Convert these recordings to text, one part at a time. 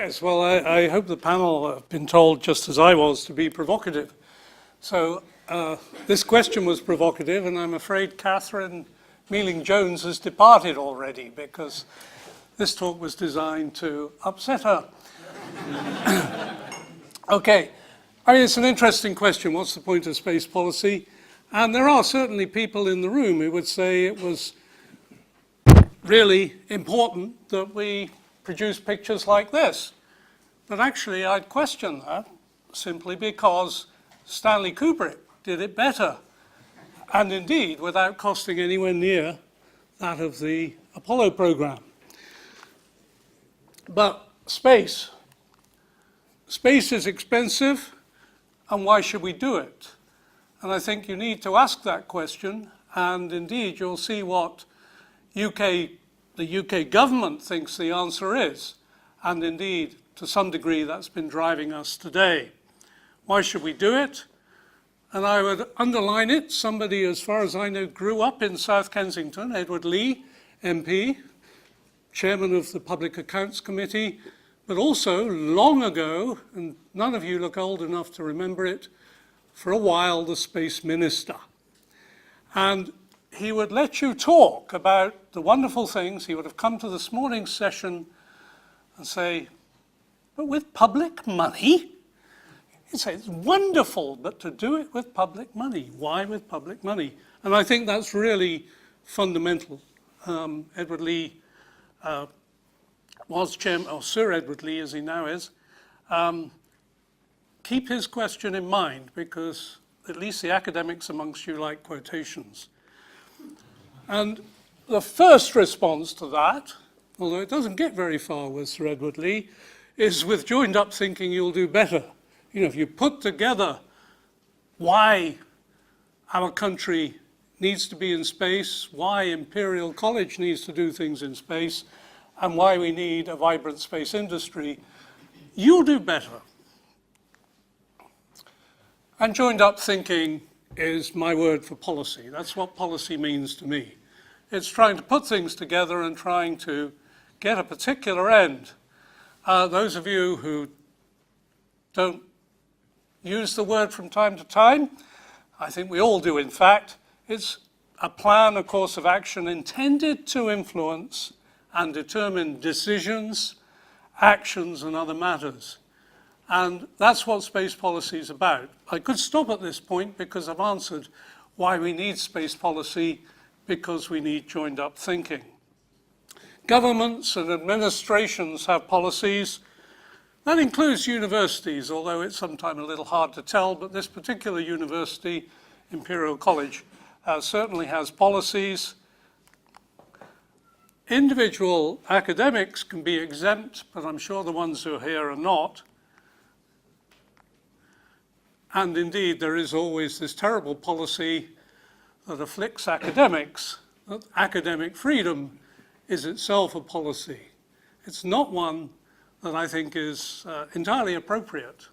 Yes, well, I hope the panel have been told, just as I was, to be provocative. So this question was provocative, and I'm afraid Catherine Mealing-Jones has departed already because this talk was designed to upset her. Okay, I mean, it's an interesting question. What's the point of space policy? And there are certainly people in the room who would say it was really important that we produce pictures like this. But actually, I'd question that simply because Stanley Kubrick did it better, and indeed without costing anywhere near that of the Apollo program. But space is expensive, and why should we do it? And I think you need to ask that question, and indeed you'll see what the UK government thinks the answer is, and indeed to some degree that's been driving us today. Why should we do it? And I would underline it. Somebody, as far as I know, grew up in South Kensington, Edward Lee, MP, chairman of the Public Accounts Committee, but also long ago, and none of you look old enough to remember it, for a while the space minister. And he would let you talk about the wonderful things. He would have come to this morning's session and say, but with public money? He'd say, it's wonderful, but to do it with public money. Why with public money? And I think that's really fundamental. Edward Lee was chairman, or Sir Edward Lee as he now is. Keep his question in mind, because at least the academics amongst you like quotations. And the first response to that, although it doesn't get very far with Sir Edward Lee, is with joined up thinking you'll do better. You know, if you put together why our country needs to be in space, why Imperial College needs to do things in space, and why we need a vibrant space industry, you'll do better. And joined up thinking is my word for policy. That's what policy means to me. It's trying to put things together and trying to get a particular end. Those of you who don't use the word from time to time, I think we all do in fact, it's a plan, a course of action intended to influence and determine decisions, actions, and other matters. And that's what space policy is about. I could stop at this point because I've answered why we need space policy, because we need joined up thinking. Governments and administrations have policies. That includes universities, although it's sometimes a little hard to tell, but this particular university, Imperial College, certainly has policies. Individual academics can be exempt, but I'm sure the ones who are here are not. And indeed, there is always this terrible policy that afflicts academics, that academic freedom is itself a policy. It's not one that I think is entirely appropriate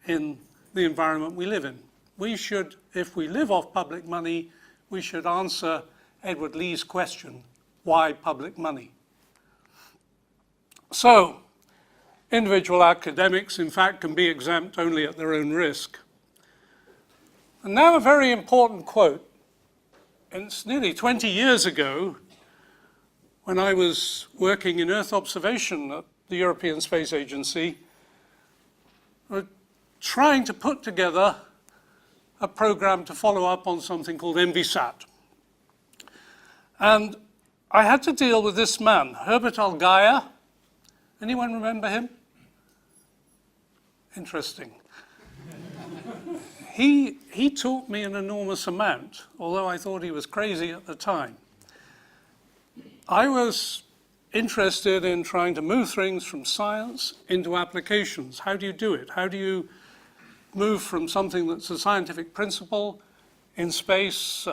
in the environment we live in. We should, if we live off public money, we should answer Edward Lee's question, why public money? So, individual academics, in fact, can be exempt only at their own risk. And now a very important quote. And it's nearly 20 years ago when I was working in Earth observation at the European Space Agency, trying to put together a program to follow up on something called MVSAT. And I had to deal with this man, Herbert Allgeier. Anyone remember him? Interesting. He taught me an enormous amount, although I thought he was crazy at the time. I was interested in trying to move things from science into applications. How do you do it? How do you move from something that's a scientific principle in space,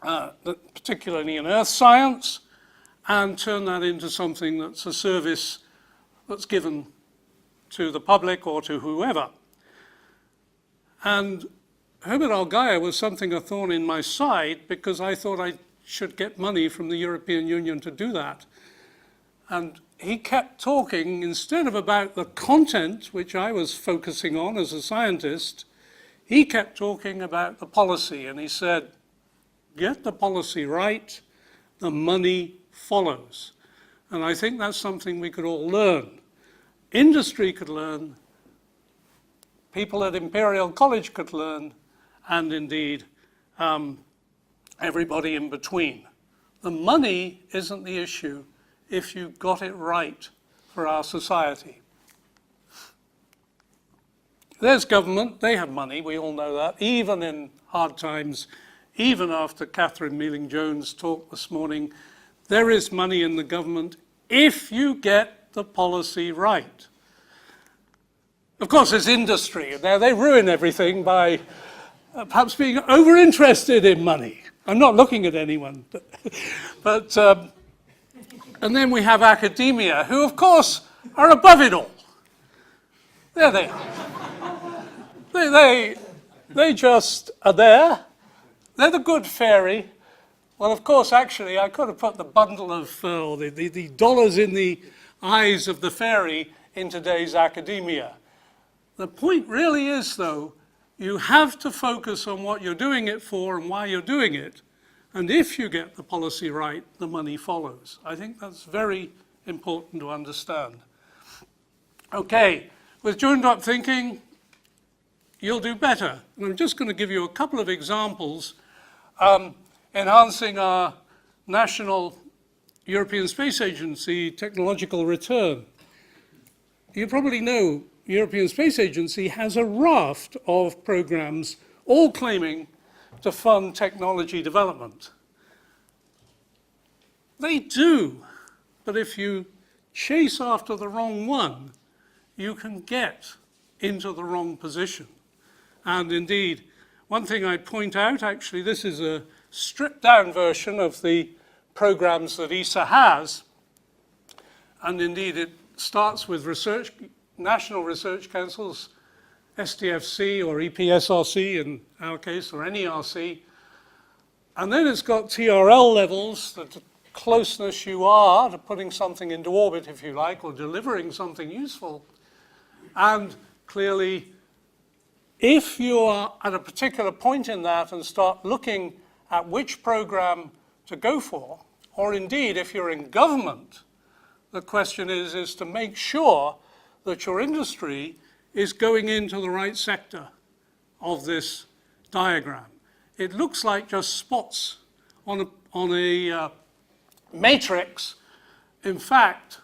particularly in earth science, and turn that into something that's a service that's given to the public or to whoever? And Herbert Allgeier was something a thorn in my side because I thought I should get money from the European Union to do that. And he kept talking, instead of about the content, which I was focusing on as a scientist, he kept talking about the policy. And he said, get the policy right, the money follows. And I think that's something we could all learn. Industry could learn, people at Imperial College could learn, and indeed everybody in between. The money isn't the issue if you got it right for our society. There's government, they have money, we all know that, even in hard times, even after Catherine Mealing-Jones' talk this morning, there is money in the government if you get the policy right. Of course, there's industry. Now, they ruin everything by perhaps being over-interested in money. I'm not looking at anyone. But and then we have academia, who, of course, are above it all. There they are. They just are there. They're the good fairy. Well, of course, actually, I could have put the bundle of, the dollars in the eyes of the fairy in today's academia. The point really is, though, you have to focus on what you're doing it for and why you're doing it. And if you get the policy right, the money follows. I think that's very important to understand. Okay, with joined-up thinking, you'll do better. And I'm just going to give you a couple of examples enhancing our national European Space Agency technological return. You probably know European Space Agency has a raft of programs all claiming to fund technology development. They do, but if you chase after the wrong one, you can get into the wrong position. And indeed, one thing I'd point out, actually, this is a stripped down version of the programs that ESA has. And indeed, it starts with research, national research councils, STFC or EPSRC in our case, or NERC. And then it's got TRL levels, the closeness you are to putting something into orbit, if you like, or delivering something useful. And clearly, if you are at a particular point in that and start looking at which program to go for, or indeed, if you're in government, the question is to make sure that your industry is going into the right sector of this diagram. It looks like just spots on a matrix. In fact,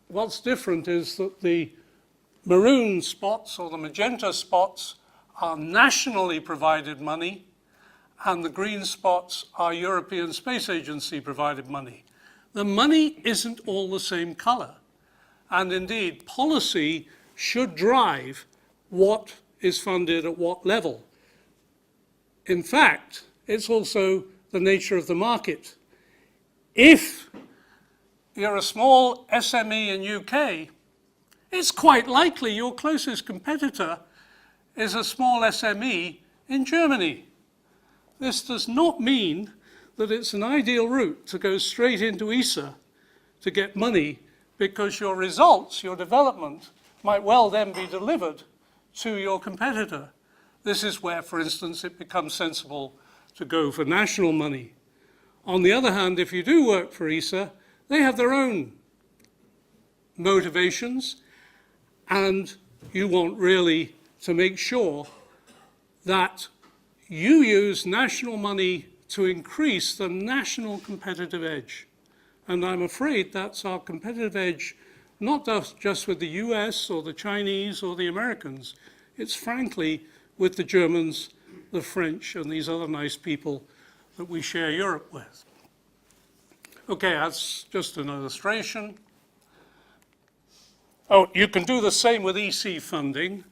what's different is that the maroon spots or the magenta spots are nationally provided money, and the green spots are European Space Agency provided money. The money isn't all the same color. And indeed, policy should drive what is funded at what level. In fact, it's also the nature of the market. If you're a small SME in UK, it's quite likely your closest competitor is a small SME in Germany. This does not mean that it's an ideal route to go straight into ESA to get money, because your results, your development, might well then be delivered to your competitor. This is where, for instance, it becomes sensible to go for national money. On the other hand, if you do work for ESA, they have their own motivations, and you want really to make sure that you use national money to increase the national competitive edge. And I'm afraid that's our competitive edge, not just with the US or the Chinese or the Americans. It's frankly with the Germans, the French, and these other nice people that we share Europe with. Okay, that's just an illustration. Oh, you can do the same with EC funding.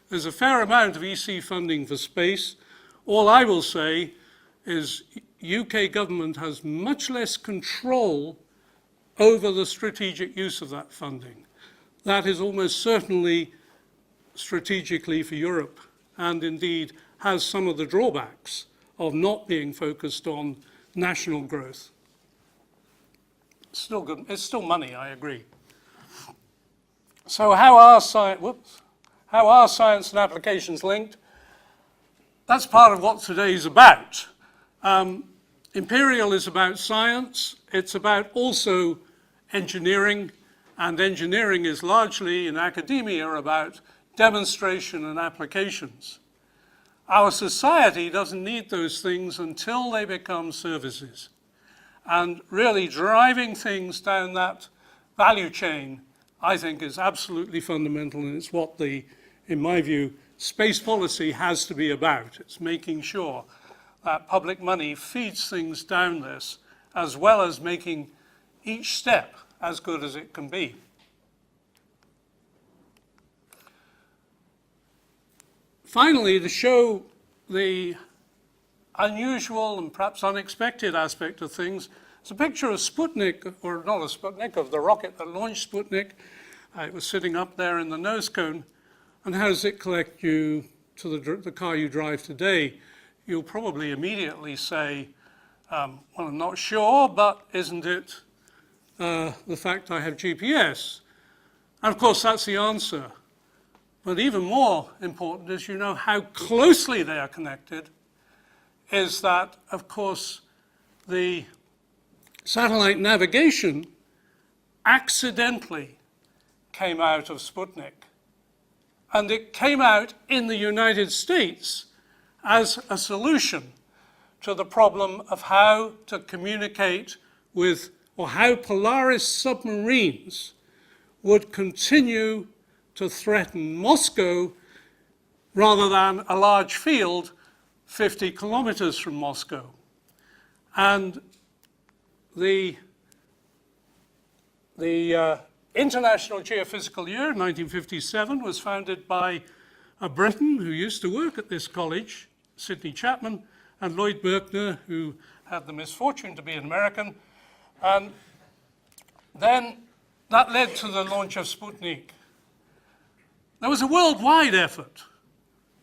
There's a fair amount of EC funding for space. All I will say is UK government has much less control over the strategic use of that funding. That is almost certainly strategically for Europe, and indeed has some of the drawbacks of not being focused on national growth. Still good. It's still money, I agree. So how are science and applications linked? That's part of what today's about. Imperial is about science. It's about also engineering, and engineering is largely in academia about demonstration and applications. Our society doesn't need those things until they become services. And really driving things down that value chain, I think, is absolutely fundamental, and it's what in my view, space policy has to be about. It's making sure that public money feeds things down this, as well as making each step as good as it can be. Finally, to show the unusual and perhaps unexpected aspect of things, it's a picture of Sputnik, or not of Sputnik, of the rocket that launched Sputnik. It was sitting up there in the nose cone. And how does it collect you to the car you drive today? You'll probably immediately say, well, I'm not sure, but isn't it the fact I have GPS? And of course, that's the answer. But even more important is you know how closely they are connected, is that, of course, the satellite navigation accidentally came out of Sputnik. And it came out in the United States as a solution to the problem of how to communicate with, or how Polaris submarines would continue to threaten Moscow rather than a large field 50 kilometers from Moscow. And the International Geophysical Year, 1957, was founded by a Briton who used to work at this college, Sidney Chapman, and Lloyd Berkner, who had the misfortune to be an American. And then that led to the launch of Sputnik. There was a worldwide effort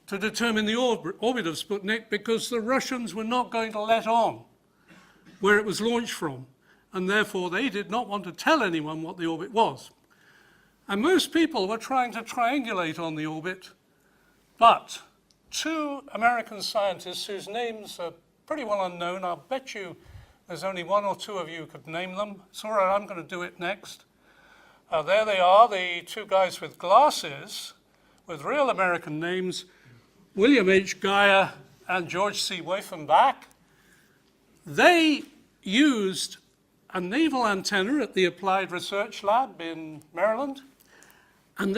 to determine the orbit of Sputnik because the Russians were not going to let on where it was launched from, and therefore they did not want to tell anyone what the orbit was. And most people were trying to triangulate on the orbit, but two American scientists whose names are pretty well unknown, I'll bet you there's only one or two of you who could name them. It's all right, I'm going to do it next. There they are, the two guys with glasses, with real American names, William H. Geyer and George C. Weifenbach. They used a naval antenna at the Applied Research Lab in Maryland, and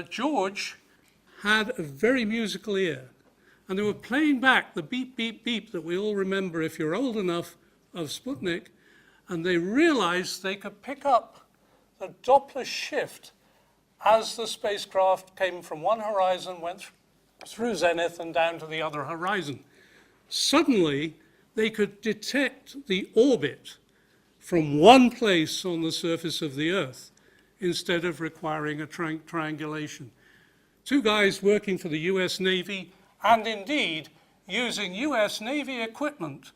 George had a very musical ear, and they were playing back the beep, beep, beep that we all remember if you're old enough of Sputnik, and they realized they could pick up the Doppler shift as the spacecraft came from one horizon, went through zenith and down to the other horizon. Suddenly, they could detect the orbit from one place on the surface of the Earth instead of requiring a triangulation. Two guys working for the US Navy and indeed using US Navy equipment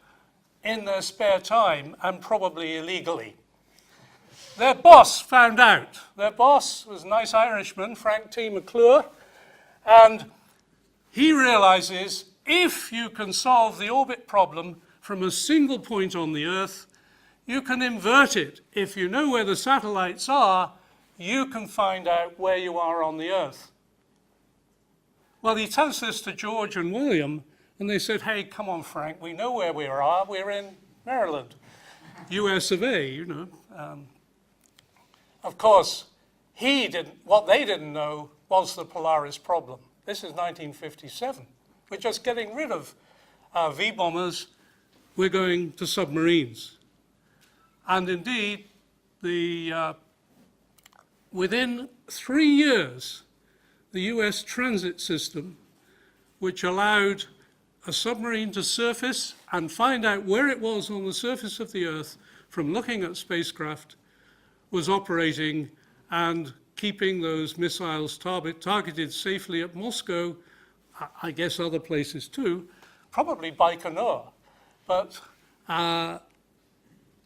in their spare time and probably illegally. Their boss found out. Their boss was a nice Irishman, Frank T. McClure, and he realizes if you can solve the orbit problem from a single point on the Earth, you can invert it. If you know where the satellites are, you can find out where you are on the Earth. Well, he tells this to George and William, and they said, hey, come on, Frank, we know where we are. We're in Maryland, US of A, you know. Of course, what they didn't know was the Polaris problem. This is 1957. We're just getting rid of V-bombers. We're going to submarines. And indeed, within 3 years, the US transit system, which allowed a submarine to surface and find out where it was on the surface of the Earth from looking at spacecraft, was operating and keeping those missiles targeted safely at Moscow, I guess other places too, probably Baikonur. But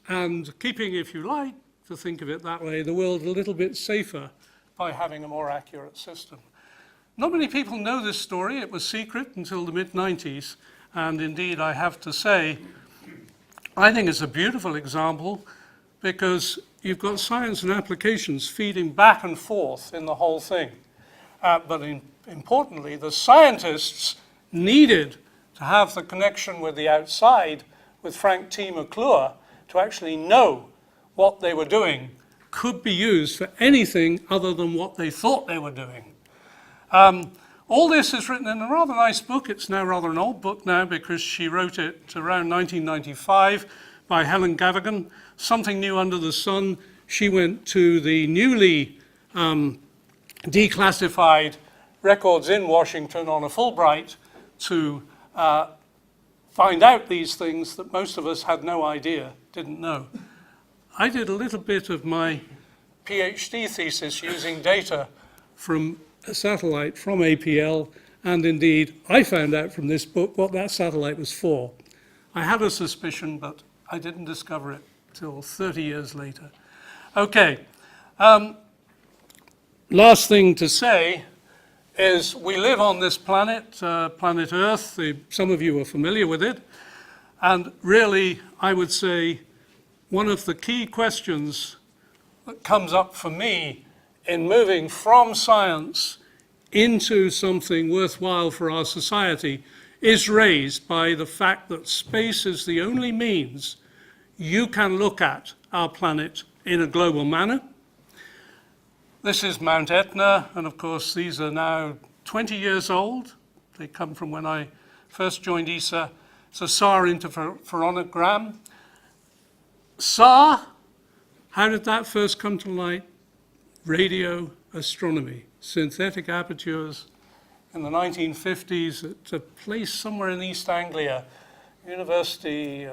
and keeping, if you like, to think of it that way, the world a little bit safer by having a more accurate system. Not many people know this story. It was secret until the mid-90s, and indeed, I have to say, I think it's a beautiful example because you've got science and applications feeding back and forth in the whole thing. But importantly, the scientists needed to have the connection with the outside, with Frank T. McClure, to actually know what they were doing could be used for anything other than what they thought they were doing. All this is written in a rather nice book. It's now rather an old book now because she wrote it around 1995 by Helen Gavigan, Something New Under the Sun. She went to the newly declassified records in Washington on a Fulbright to find out these things that most of us had no idea, didn't know. I did a little bit of my PhD thesis using data from a satellite from APL, and indeed I found out from this book what that satellite was for. I had a suspicion, but I didn't discover it till 30 years later. Okay, last thing to say is we live on this planet, planet Earth. Some of you are familiar with it, and really I would say one of the key questions that comes up for me in moving from science into something worthwhile for our society is raised by the fact that space is the only means you can look at our planet in a global manner. This is Mount Etna, and of course these are now 20 years old. They come from when I first joined ESA. It's a SAR interferonogram. SAR, how did that first come to light? Radio astronomy, synthetic apertures in the 1950s at a place somewhere in East Anglia, University,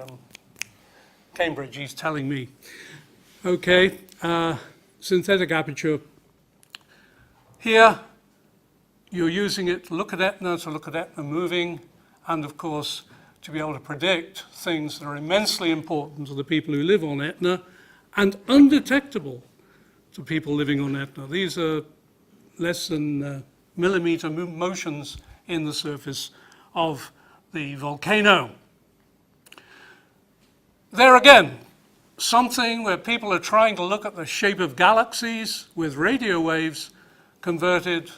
Cambridge, he's telling me. Okay, synthetic aperture. Here, you're using it to look at Etna moving, and of course, to be able to predict things that are immensely important to the people who live on Etna and undetectable to people living on Etna. These are less than millimeter motions in the surface of the volcano. There again, something where people are trying to look at the shape of galaxies with radio waves converted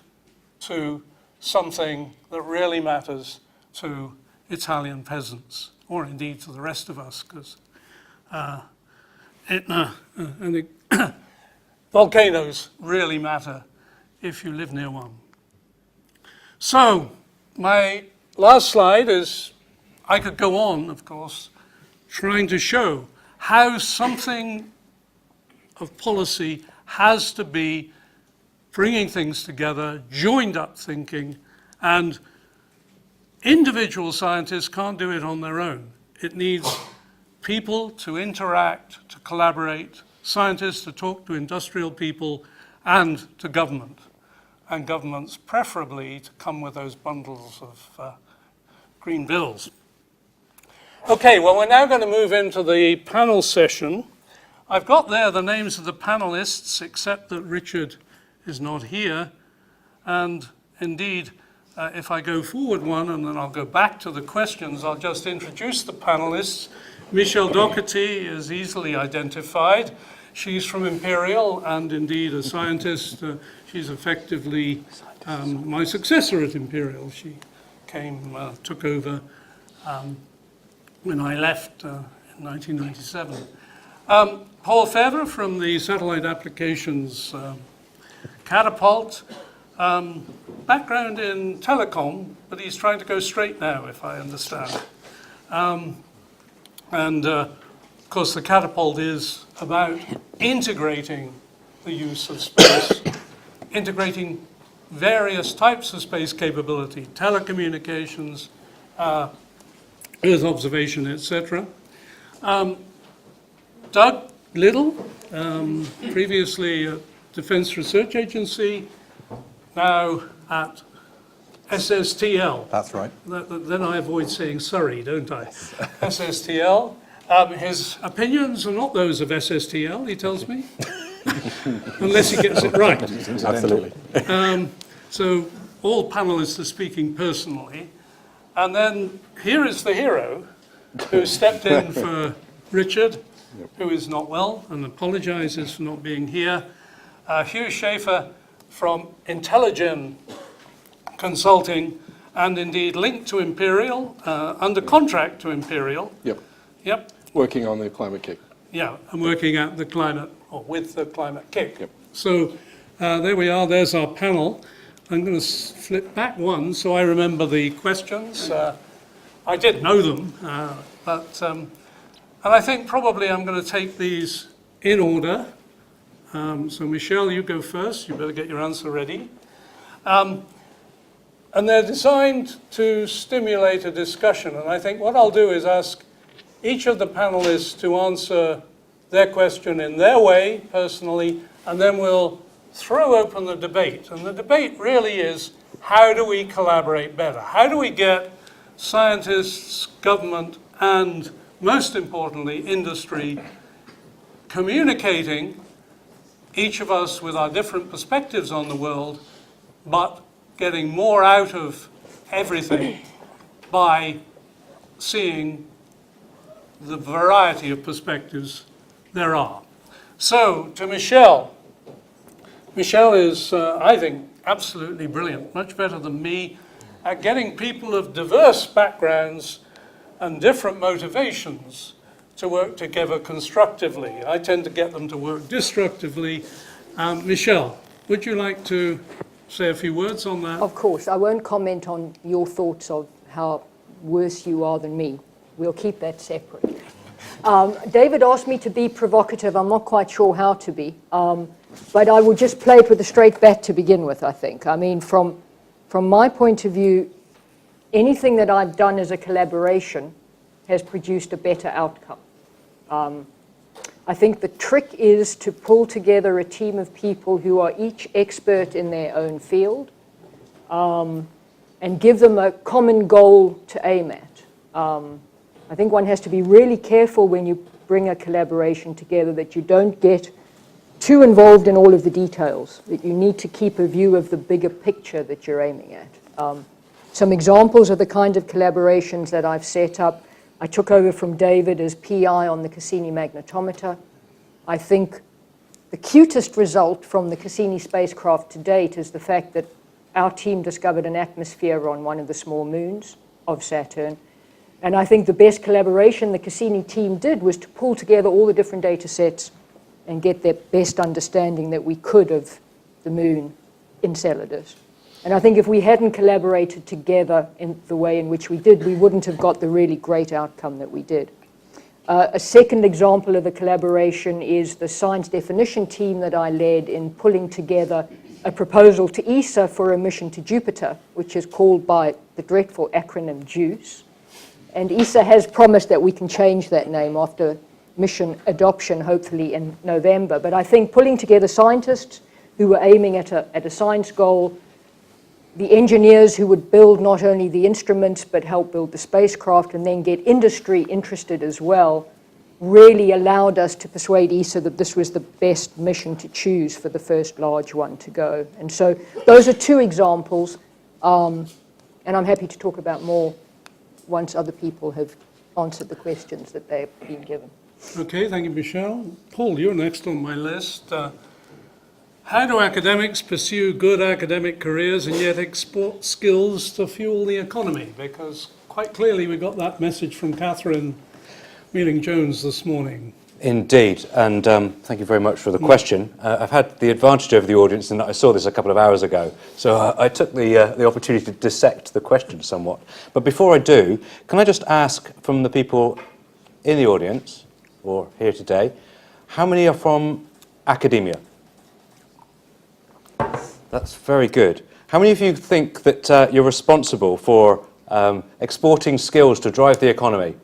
to something that really matters to Italian peasants, or indeed to the rest of us, because Etna and the volcanoes really matter if you live near one. So, my last slide is, I could go on, of course, trying to show how something of policy has to be bringing things together, joined up thinking, and individual scientists can't do it on their own. It needs people to interact, to collaborate, scientists to talk to industrial people and to government. And governments preferably to come with those bundles of green bills. Okay, well, we're now going to move into the panel session. I've got there the names of the panelists, except that Richard is not here. And indeed, if I go forward one and then I'll go back to the questions, I'll just introduce the panelists. Michelle Doherty is easily identified. She's from Imperial and indeed a scientist. She's effectively my successor at Imperial. She took over when I left in 1997. Paul Fevre from the Satellite Applications Catapult. Background in telecom, but he's trying to go straight now, if I understand. Of course, the Catapult is about integrating the use of space, integrating various types of space capability, telecommunications, Earth observation, etc. Doug Little, previously at Defense Research Agency, now at SSTL. That's right. Then I avoid saying Surrey, don't I? SSTL. His opinions are not those of SSTL, he tells me, unless he gets it right. Absolutely. So all panelists are speaking personally. And then here is the hero who stepped in for Richard, who is not well and apologizes for not being here. Hugh Schaefer from Intelligent Consulting, and indeed linked to Imperial, under contract to Imperial. Yep. Yep. Working on the climate kick. Yeah, and working at the climate, or with the climate kick. Yep. So there we are, there's our panel. I'm going to flip back one so I remember the questions. I did know them, and I think probably I'm going to take these in order. So Michelle, you go first, you better get your answer ready. And they're designed to stimulate a discussion, and I think what I'll do is ask each of the panelists to answer their question in their way, personally, and then we'll throw open the debate. And the debate really is, how do we collaborate better? How do we get scientists, government, and most importantly, industry communicating, each of us with our different perspectives on the world, but getting more out of everything by seeing the variety of perspectives there are. So, to Michelle. Michelle is, I think, absolutely brilliant, much better than me, at getting people of diverse backgrounds and different motivations to work together constructively. I tend to get them to work destructively. Michelle, would you like to say a few words on that? Of course. I won't comment on your thoughts of how worse you are than me. We'll keep that separate. David asked me to be provocative. I'm not quite sure how to be. But I will just play it with a straight bat to begin with, I think. I mean, from my point of view, anything that I've done as a collaboration has produced a better outcome. I think the trick is to pull together a team of people who are each expert in their own field, and give them a common goal to aim at. I think one has to be really careful when you bring a collaboration together that you don't get too involved in all of the details, that you need to keep a view of the bigger picture that you're aiming at. Some examples of the kind of collaborations that I've set up. I took over from David as PI on the Cassini magnetometer. I think the cutest result from the Cassini spacecraft to date is the fact that our team discovered an atmosphere on one of the small moons of Saturn. And I think the best collaboration the Cassini team did was to pull together all the different data sets and get the best understanding that we could of the moon Enceladus. And I think if we hadn't collaborated together in the way in which we did, we wouldn't have got the really great outcome that we did. A second example of the collaboration is the science definition team that I led in pulling together a proposal to ESA for a mission to Jupiter, which is called by the dreadful acronym JUICE. And ESA has promised that we can change that name after mission adoption, hopefully in November. But I think pulling together scientists who were aiming at a science goal, the engineers who would build not only the instruments but help build the spacecraft, and then get industry interested as well, really allowed us to persuade ESA that this was the best mission to choose for the first large one to go. And so those are two examples, and I'm happy to talk about more once other people have answered the questions that they've been given. Okay, thank you, Michelle. Paul, you're next on my list. How do academics pursue good academic careers and yet export skills to fuel the economy? Because quite clearly we got that message from Catherine Mealing-Jones this morning. Indeed, and thank you very much for the question. I've had the advantage over the audience in that I saw this a couple of hours ago, so I took the opportunity to dissect the question somewhat. But before I do, can I just ask from the people in the audience, or here today, how many are from academia? That's very good. How many of you think that you're responsible for exporting skills to drive the economy?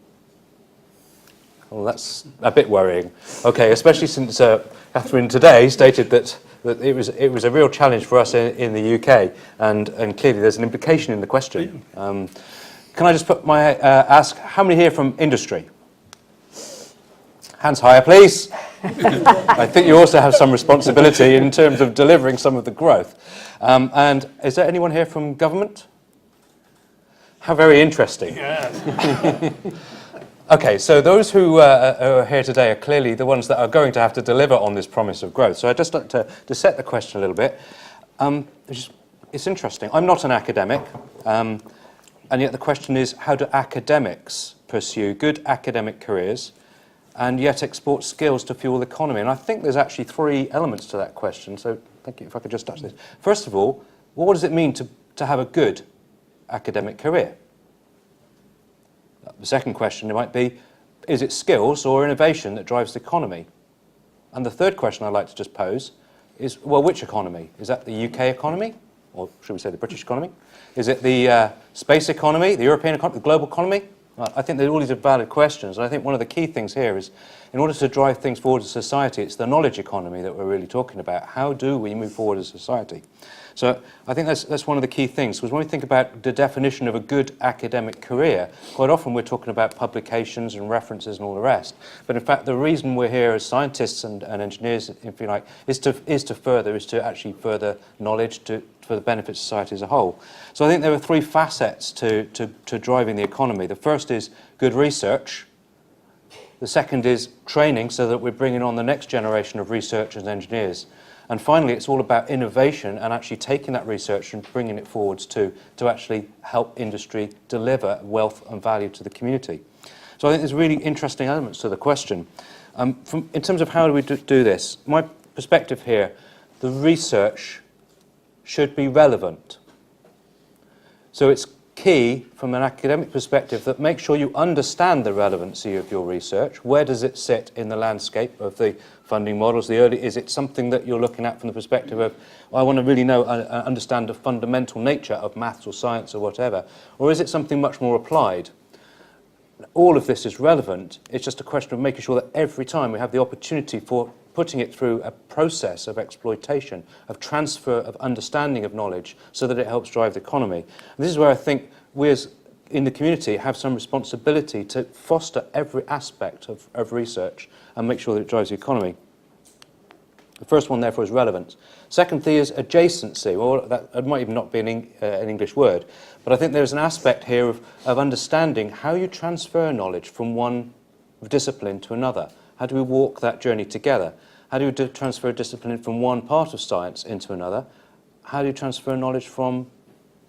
Well, that's a bit worrying. Okay, especially since Catherine today stated that it was a real challenge for us in the UK, and clearly there's an implication in the question. Can I just ask how many here from industry? Hands higher, please. I think you also have some responsibility in terms of delivering some of the growth. And is there anyone here from government? How very interesting. Yes. Okay, so those who are here today are clearly the ones that are going to have to deliver on this promise of growth. So I'd just like to set the question a little bit. It's interesting. I'm not an academic, and yet the question is, how do academics pursue good academic careers and yet export skills to fuel the economy? And I think there's actually three elements to that question, so thank you, if I could just touch this. First of all, what does it mean to have a good academic career? The second question might be, is it skills or innovation that drives the economy? And the third question I'd like to just pose is, well, which economy? Is that the UK economy? Or should we say the British economy? Is it the space economy, the European economy, the global economy? I think that all these are valid questions. And I think one of the key things here is, in order to drive things forward as a society, it's the knowledge economy that we're really talking about. How do we move forward as a society? So I think that's one of the key things, because when we think about the definition of a good academic career, quite often we're talking about publications and references and all the rest. But in fact, the reason we're here as scientists and engineers, if you like, is to actually further knowledge for the benefit of society as a whole. So I think there are three facets to driving the economy. The first is good research. The second is training, so that we're bringing on the next generation of researchers and engineers. And finally, it's all about innovation and actually taking that research and bringing it forwards to actually help industry deliver wealth and value to the community. So I think there's really interesting elements to the question. In terms of how do we do this, my perspective here, the research should be relevant. So it's key from an academic perspective that make sure you understand the relevancy of your research. Where does it sit in the landscape of the funding models? Is it something that you're looking at from the perspective of, I want to really know, understand the fundamental nature of maths or science or whatever? Or is it something much more applied? All of this is relevant. It's just a question of making sure that every time we have the opportunity for putting it through a process of exploitation, of transfer of understanding of knowledge, so that it helps drive the economy. And this is where I think we as in the community have some responsibility to foster every aspect of research and make sure that it drives the economy. The first one, therefore, is relevance. Secondly is adjacency. Well, that might even not be an English word, but I think there's an aspect here of understanding how you transfer knowledge from one discipline to another. How do we walk that journey together? How do you transfer discipline from one part of science into another? How do you transfer knowledge from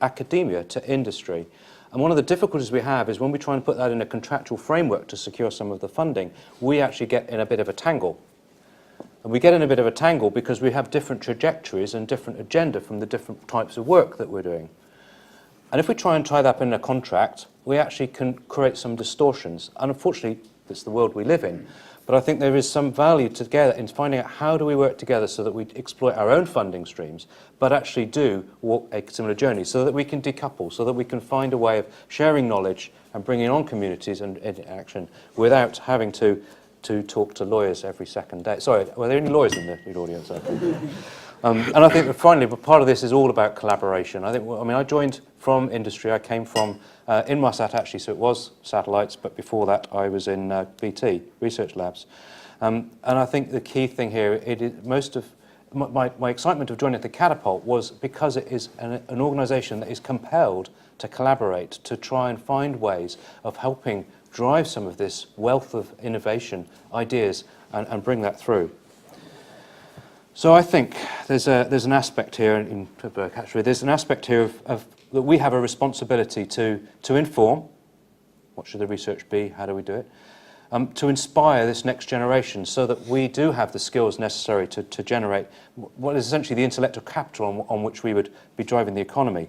academia to industry? And one of the difficulties we have is when we try and put that in a contractual framework to secure some of the funding, we actually get in a bit of a tangle. And we get in a bit of a tangle because we have different trajectories and different agenda from the different types of work that we're doing. And if we try and tie that up in a contract, we actually can create some distortions. And unfortunately, that's the world we live in. But I think there is some value together in finding out how do we work together so that we exploit our own funding streams, but actually do walk a similar journey, so that we can decouple, so that we can find a way of sharing knowledge and bringing on communities and action without having to talk to lawyers every second day. Sorry, were there any lawyers in the audience? And I think that finally, part of this is all about collaboration. I joined from industry. I came from Inmarsat actually, so it was satellites, but before that I was in BT, Research Labs. And I think the key thing here, most of my excitement of joining the Catapult was because it is an organisation that is compelled to collaborate, to try and find ways of helping drive some of this wealth of innovation, ideas, and bring that through. So I think there's an aspect here there's an aspect here of that we have a responsibility to inform. What should the research be? How do we do it? To inspire this next generation, so that we do have the skills necessary to generate what is essentially the intellectual capital on which we would be driving the economy.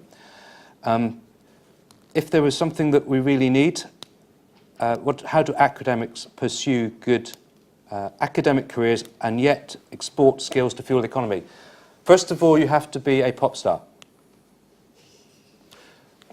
If there was something that we really need, how do academics pursue good academic careers and yet export skills to fuel the economy? First of all, you have to be a pop star.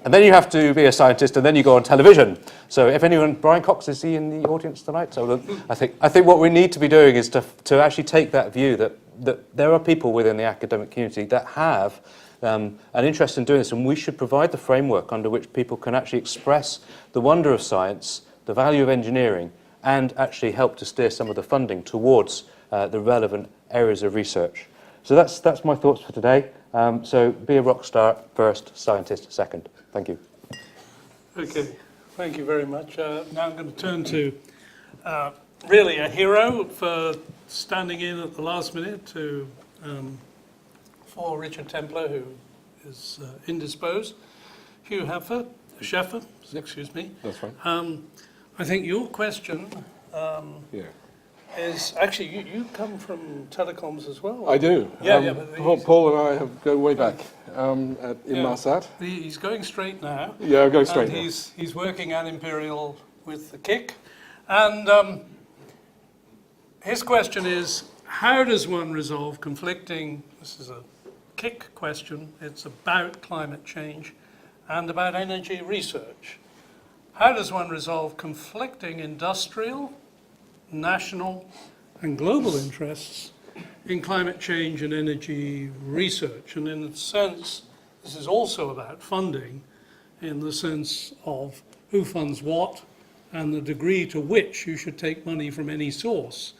And then you have to be a scientist, and then you go on television. So if anyone, Brian Cox, is he in the audience tonight? So I think what we need to be doing is to actually take that view that there are people within the academic community that have an interest in doing this, and we should provide the framework under which people can actually express the wonder of science, the value of engineering, and actually help to steer some of the funding towards the relevant areas of research. So that's my thoughts for today. So be a rock star first, scientist second. Thank you. Okay, thank you very much. Now I'm going to turn to really a hero for standing in at the last minute for Richard Templer, who is indisposed. Hugh Scheffer, excuse me. That's fine. I think your question Yeah. is actually you come from telecoms as well. I do. Yeah, but Paul and I go way back in Yeah. Marsat. He's going straight now. Yeah, I'm going straight And now. he's working at Imperial with the kick. And his question is, how does one resolve conflicting, this is a kick question, it's about climate change and about energy research. How does one resolve conflicting industrial, national and global interests in climate change and energy research? And in a sense, this is also about funding in the sense of who funds what and the degree to which you should take money from any source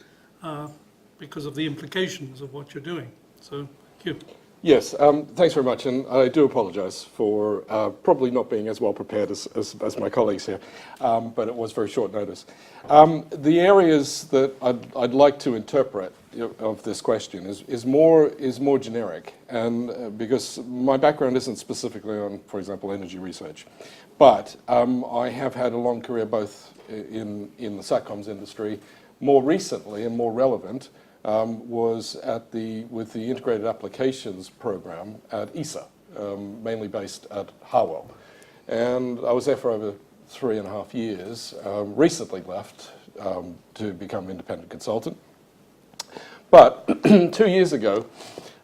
because of the implications of what you're doing. So, Hugh. Yes, thanks very much, and I do apologise for probably not being as well prepared as my colleagues here, but it was very short notice. The areas that I'd like to interpret of this question is more generic, and because my background isn't specifically on, for example, energy research, but I have had a long career both in the SATCOMs industry. More recently and more relevant was with the Integrated Applications Program at ESA, mainly based at Harwell. And I was there for over 3.5 years, recently left to become independent consultant. But 2 years ago,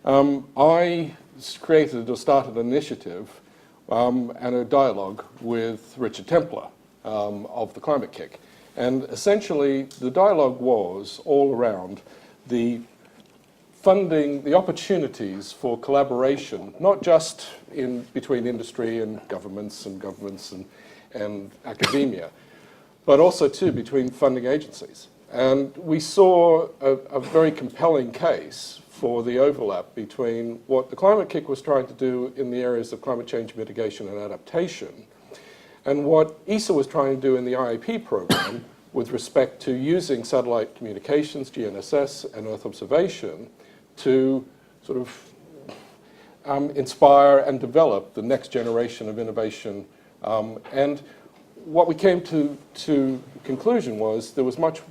I created or started an initiative and a dialogue with Richard Templer of the Climate Kick. And essentially, the dialogue was all around the funding, the opportunities for collaboration, not just between industry and governments and academia, but also too between funding agencies. And we saw a very compelling case for the overlap between what the Climate Kick was trying to do in the areas of climate change mitigation and adaptation, and what ESA was trying to do in the IAP program with respect to using satellite communications, GNSS, and Earth observation to sort of inspire and develop the next generation of innovation. And what we came to conclusion was there was much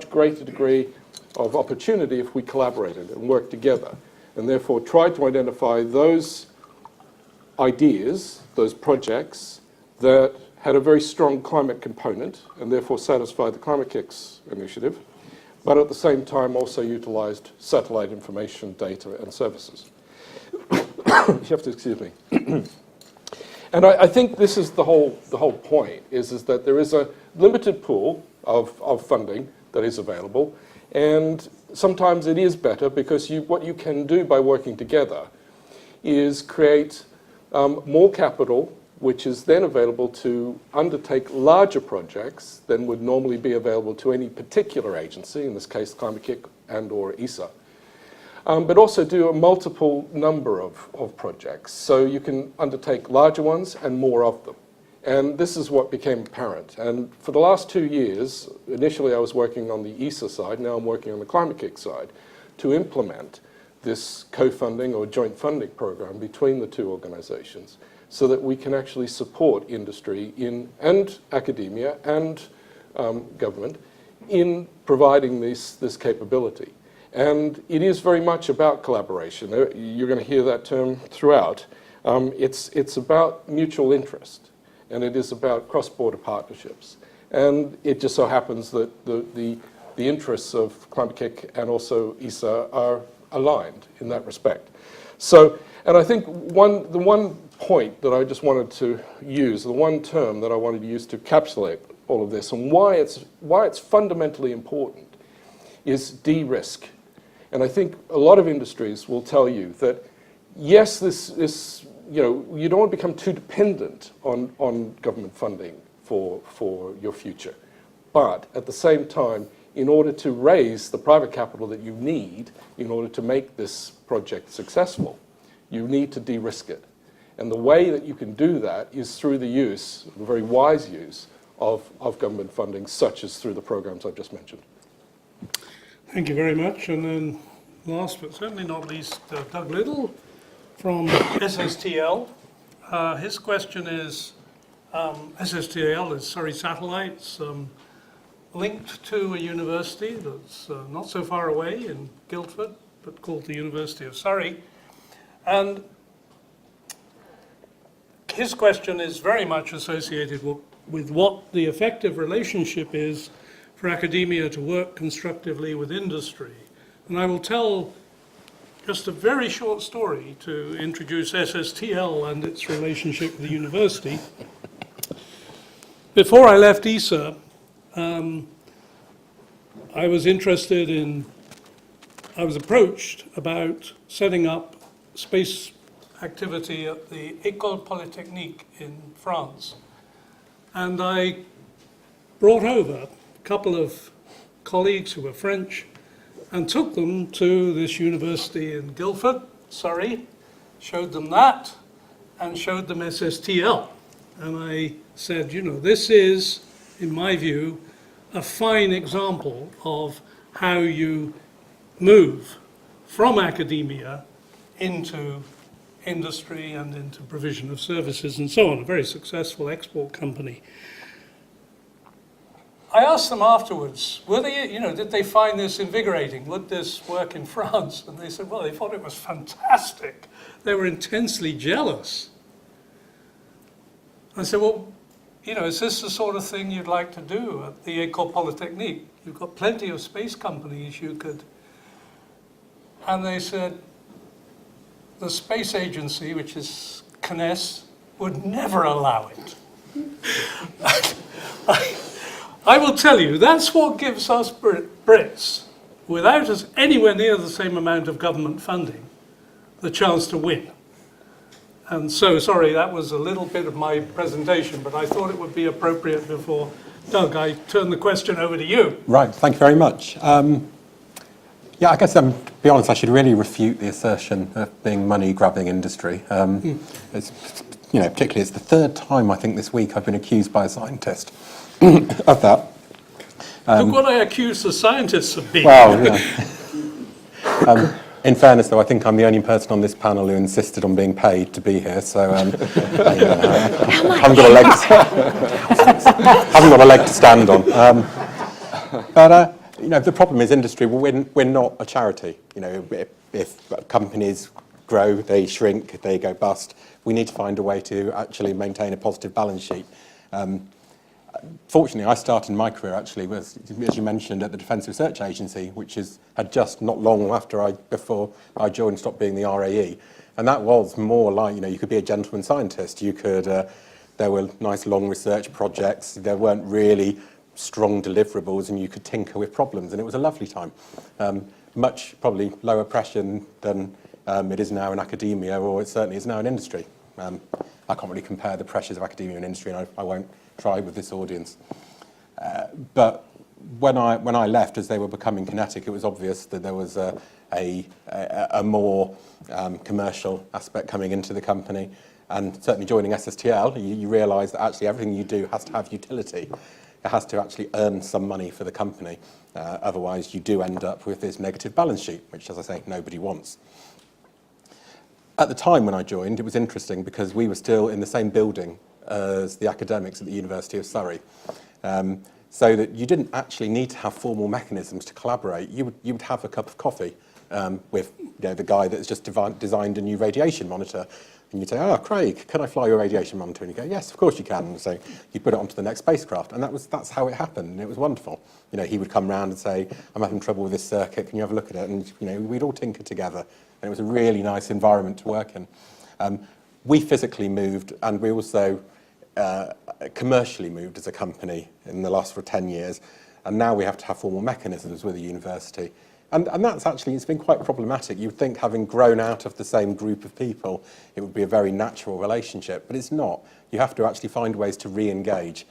greater degree of opportunity if we collaborated and worked together, and therefore tried to identify those ideas, those projects that had a very strong climate component and therefore satisfied the Climate Kicks initiative, but at the same time also utilized satellite information, data and services. You have to excuse me. And I think this is the whole point, is that there is a limited pool of funding that is available, and sometimes it is better because what you can do by working together is create more capital, which is then available to undertake larger projects than would normally be available to any particular agency, in this case Climate Kick and or ESA, but also do a multiple number of projects. So you can undertake larger ones and more of them. And this is what became apparent. And for the last 2 years, initially I was working on the ESA side, now I'm working on the Climate Kick side, to implement this co-funding or joint funding program between the two organizations, so that we can actually support industry and academia and government in providing this capability. And it is very much about collaboration. You're going to hear that term throughout. It's about mutual interest, and it is about cross-border partnerships. And it just so happens that the interests of Climate Kick and also ESA are aligned in that respect. So, and I think the one point that I just wanted to use, the one term that I wanted to use to encapsulate all of this and why it's fundamentally important is de-risk. And I think a lot of industries will tell you that yes, this you don't want to become too dependent on government funding for your future. But at the same time, in order to raise the private capital that you need in order to make this project successful, you need to de-risk it. And the way that you can do that is through the use, the very wise use, of government funding, such as through the programs I've just mentioned. Thank you very much. And then last but certainly not least, Doug Little from SSTL. His question is, SSTL is Surrey Satellites, linked to a university that's not so far away in Guildford, but called the University of Surrey. And his question is very much associated with what the effective relationship is for academia to work constructively with industry. And I will tell just a very short story to introduce SSTL and its relationship with the university. Before I left ESA, I was approached about setting up space activity at the École Polytechnique in France. And I brought over a couple of colleagues who were French and took them to this university in Guildford, Surrey, showed them that, and showed them SSTL. And I said, you know, this is, in my view, a fine example of how you move from academia into industry and into provision of services and so on, a very successful export company. I asked them afterwards, were they, you know, did they find this invigorating? Would this work in France? And they said, well, they thought it was fantastic. They were intensely jealous. I said, well, you know, is this the sort of thing you'd like to do at the École Polytechnique? You've got plenty of space companies you could. And they said, the space agency, which is CNES, would never allow it. I will tell you, that's what gives us Brits, without us anywhere near the same amount of government funding, the chance to win. And so, sorry, that was a little bit of my presentation, but I thought it would be appropriate before, Doug, I turn the question over to you. Right, thank you very much. Yeah, I guess, to be honest, I should really refute the assertion of being money-grabbing industry. It's, you know, particularly, it's the third time, I think, this week I've been accused by a scientist of that. Look what I accuse the scientists of being. Well, yeah. In fairness, though, I think I'm the only person on this panel who insisted on being paid to be here, so I haven't got a leg to stand on. But you know, the problem is industry. We're not a charity. You know, if companies grow, they shrink, they go bust. We need to find a way to actually maintain a positive balance sheet. Fortunately, I started my career actually, as you mentioned, at the Defence Research Agency, which had just not long before I joined, stopped being the RAE, and that was more like, you know, you could be a gentleman scientist. You could, there were nice long research projects. There weren't really strong deliverables, and you could tinker with problems, and it was a lovely time. Much probably lower pressure than it is now in academia, or it certainly is now in industry. I can't really compare the pressures of academia and industry, and I won't try with this audience. But when I left, as they were becoming kinetic, it was obvious that there was a more commercial aspect coming into the company. And certainly joining SSTL, you realise that actually everything you do has to have utility. It has to actually earn some money for the company. Otherwise, you do end up with this negative balance sheet, which, as I say, nobody wants. At the time when I joined, it was interesting because we were still in the same building as the academics at the University of Surrey. So that you didn't actually need to have formal mechanisms to collaborate. You would have a cup of coffee with, you know, the guy that's just designed a new radiation monitor. And you'd say, oh, Craig, can I fly your radiation monitor? And you go, yes, of course you can. And so you put it onto the next spacecraft. And that's how it happened. And it was wonderful. You know, he would come round and say, I'm having trouble with this circuit. Can you have a look at it? And, you know, we'd all tinker together. And it was a really nice environment to work in. We physically moved, and we also commercially moved as a company in the last 10 years. And now we have to have formal mechanisms with the university. And that's actually, it's been quite problematic. You would think, having grown out of the same group of people, it would be a very natural relationship, but it's not. You have to actually find ways to re-engage.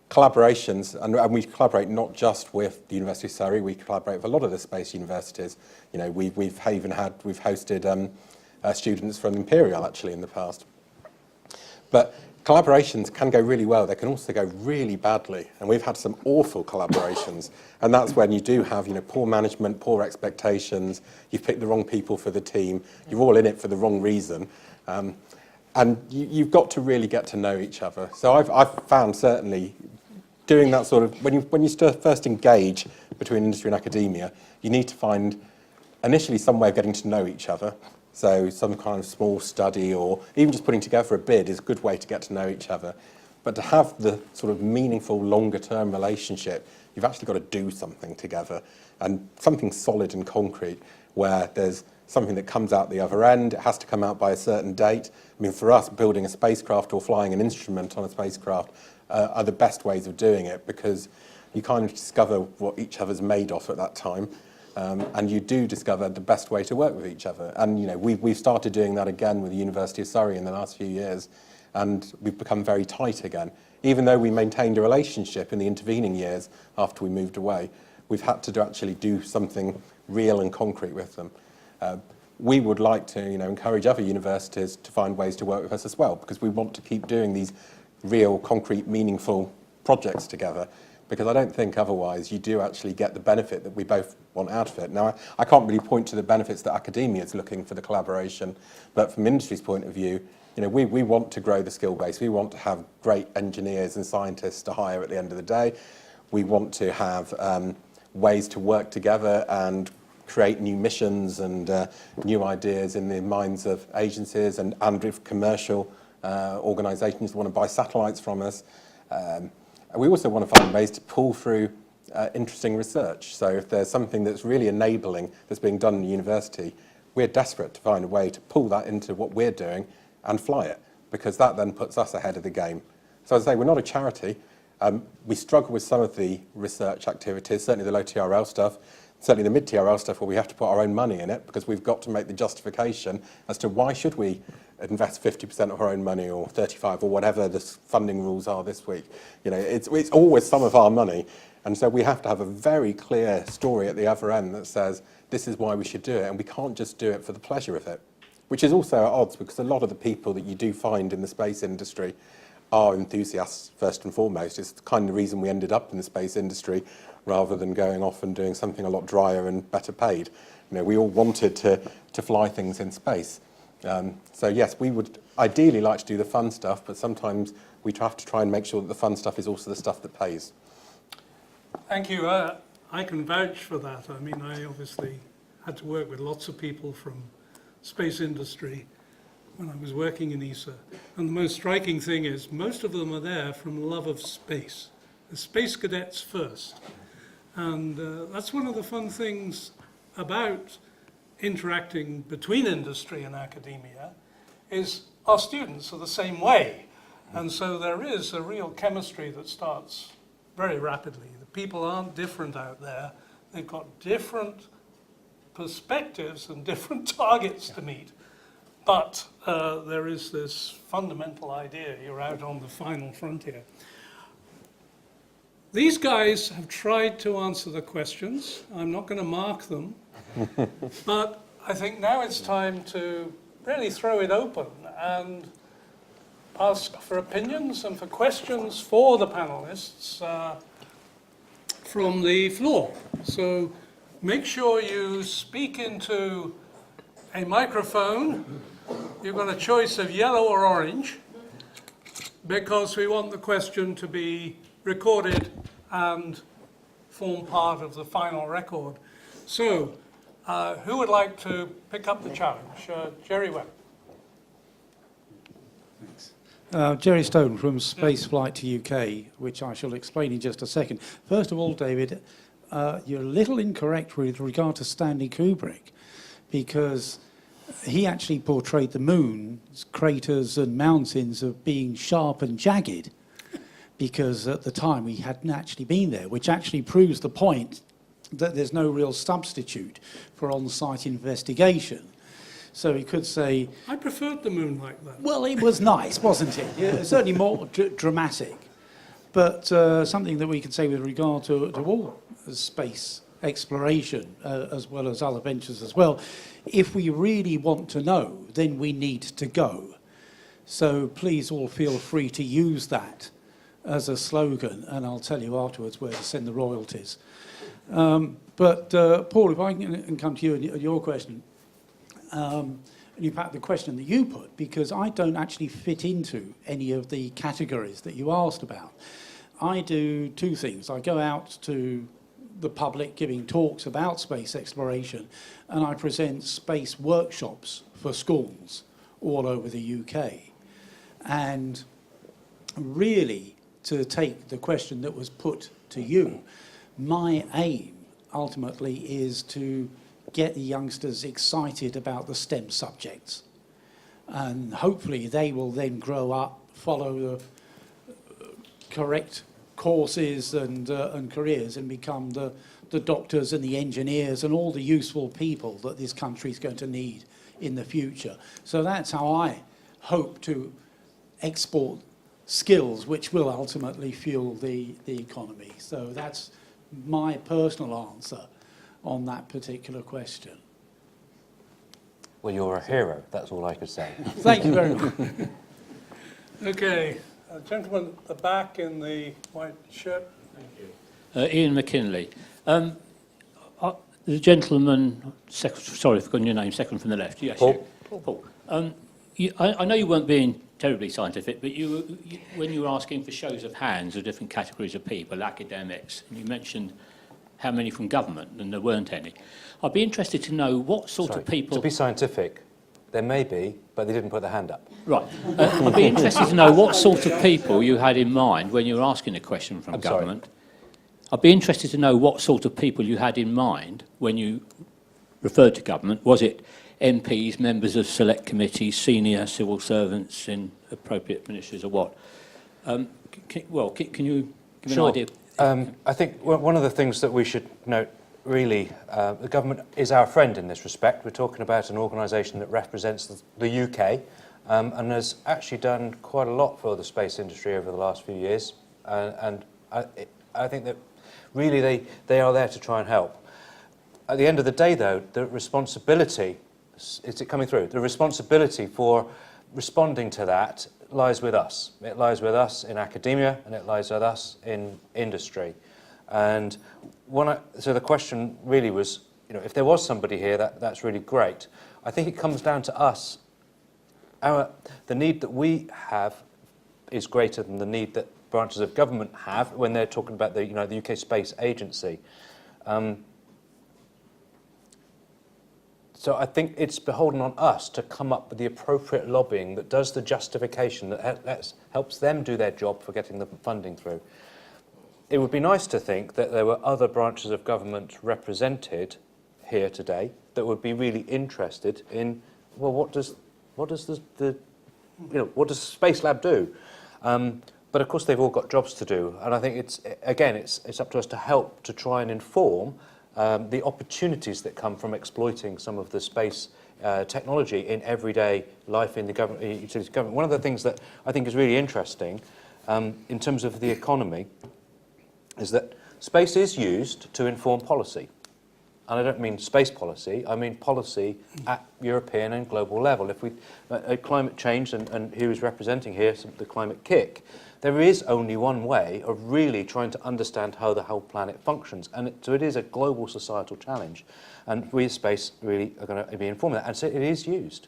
collaborations, and we collaborate not just with the University of Surrey, we collaborate with a lot of the space universities. You know, we've hosted students from Imperial actually in the past. But collaborations can go really well, they can also go really badly, and we've had some awful collaborations, and that's when you do have, you know, poor management, poor expectations, you've picked the wrong people for the team, you're all in it for the wrong reason, and you've got to really get to know each other. So I've found certainly doing that sort of, when you first engage between industry and academia, you need to find initially some way of getting to know each other. So some kind of small study or even just putting together a bid is a good way to get to know each other. But to have the sort of meaningful, longer term relationship, you've actually got to do something together, and something solid and concrete where there's something that comes out the other end. It has to come out by a certain date. I mean, for us, building a spacecraft or flying an instrument on a spacecraft are the best ways of doing it, because you kind of discover what each other's made of at that time. And you do discover the best way to work with each other. And you know, we've started doing that again with the University of Surrey in the last few years, and we've become very tight again. Even though we maintained a relationship in the intervening years after we moved away, we've had to actually do something real and concrete with them. We would like to, you know, encourage other universities to find ways to work with us as well, because we want to keep doing these real, concrete, meaningful projects together. Because I don't think otherwise you do actually get the benefit that we both want out of it. Now, I can't really point to the benefits that academia is looking for the collaboration, but from industry's point of view, you know, we want to grow the skill base. We want to have great engineers and scientists to hire at the end of the day. We want to have ways to work together and create new missions and new ideas in the minds of agencies and with commercial organisations who want to buy satellites from us. We also want to find ways to pull through interesting research. So if there's something that's really enabling that's being done in the university, we're desperate to find a way to pull that into what we're doing and fly it, because that then puts us ahead of the game. So as I say, we're not a charity. We struggle with some of the research activities, certainly the low TRL stuff, certainly the mid TRL stuff where we have to put our own money in it, because we've got to make the justification as to why should we invest 50% of our own money or 35 or whatever the funding rules are this week. You know, it's always some of our money, and so we have to have a very clear story at the other end that says this is why we should do it, and we can't just do it for the pleasure of it, which is also at odds, because a lot of the people that you do find in the space industry are enthusiasts first and foremost. It's the kind of reason we ended up in the space industry rather than going off and doing something a lot drier and better paid. You know, we all wanted to fly things in space. So yes, we would ideally like to do the fun stuff, but sometimes we have to try and make sure that the fun stuff is also the stuff that pays. Thank you. I can vouch for that. I mean, I obviously had to work with lots of people from space industry when I was working in ESA. And the most striking thing is most of them are there from love of space. The space cadets first. And that's one of the fun things about interacting between industry and academia, is our students are the same way. And so there is a real chemistry that starts very rapidly. The people aren't different out there. They've got different perspectives and different targets to meet. But there is this fundamental idea, you're out on the final frontier. These guys have tried to answer the questions. I'm not going to mark them. But I think now it's time to really throw it open and ask for opinions and for questions for the panelists from the floor. So make sure you speak into a microphone. You've got a choice of yellow or orange, because we want the question to be recorded and form part of the final record. So, who would like to pick up the challenge? Jerry Webb. Thanks. Jerry Stone from Spaceflight to UK, which I shall explain in just a second. First of all, David, you're a little incorrect with regard to Stanley Kubrick, because he actually portrayed the moon's craters and mountains of being sharp and jagged, because at the time we hadn't actually been there, which actually proves the point that there's no real substitute for on-site investigation. So he could say... I preferred the moon like that. Well, it was nice, wasn't it? Yeah, certainly more dramatic. But something that we can say with regard to all space exploration, as well as other ventures as well, if we really want to know, then we need to go. So please all feel free to use that as a slogan, and I'll tell you afterwards where to send the royalties. But Paul, if I can come to you and your question, and in fact the question that you put, because I don't actually fit into any of the categories that you asked about. I do two things. I go out to the public giving talks about space exploration, and I present space workshops for schools all over the UK. And really, to take the question that was put to you, my aim ultimately is to get the youngsters excited about the STEM subjects. And hopefully they will then grow up, follow the correct courses and careers, and become the doctors and the engineers and all the useful people that this country is going to need in the future. So that's how I hope to export skills which will ultimately fuel the economy. So that's my personal answer on that particular question. Well, you're a hero, that's all I could say. Thank you very much. Okay, gentleman at the back in the white shirt. Ian McKinley. The gentleman, sorry, I've forgotten your name, second from the left. Yes, Paul. Paul. I know you weren't being terribly scientific, but when you were asking for shows of hands of different categories of people, academics, and you mentioned how many from government, and there weren't any. I'd be interested to know what sort of people... To be scientific, there may be, but they didn't put their hand up. Right. I'd be interested to know what sort of people you had in mind when you were asking a question from government. Sorry. I'd be interested to know what sort of people you had in mind when you referred to government. Was it MPs, members of select committees, senior civil servants in appropriate ministries, or what? Can you give an idea? I think one of the things that we should note, really, the government is our friend in this respect. We're talking about an organisation that represents the UK and has actually done quite a lot for the space industry over the last few years. And I think that really they are there to try and help. At the end of the day, though, the responsibility, is it coming through? The responsibility for responding to that lies with us. It lies with us in academia, and it lies with us in industry. And so the question really was, if there was somebody here, that's really great. I think it comes down to us. The need that we have is greater than the need that branches of government have when they're talking about the UK Space Agency. So I think it's beholden on us to come up with the appropriate lobbying that does the justification, that helps them do their job for getting the funding through. It would be nice to think that there were other branches of government represented here today that would be really interested in, well, what does SpaceLab do? But of course they've all got jobs to do, and I think it's up to us to help to try and inform the opportunities that come from exploiting some of the space technology in everyday life in the utility government. One of the things that I think is really interesting in terms of the economy is that space is used to inform policy. And I don't mean space policy, I mean policy at European and global level. If we climate change, and who is representing here the climate kick, there is only one way of really trying to understand how the whole planet functions. And so it is a global societal challenge. And we as space really are going to be informing that. And so it is used.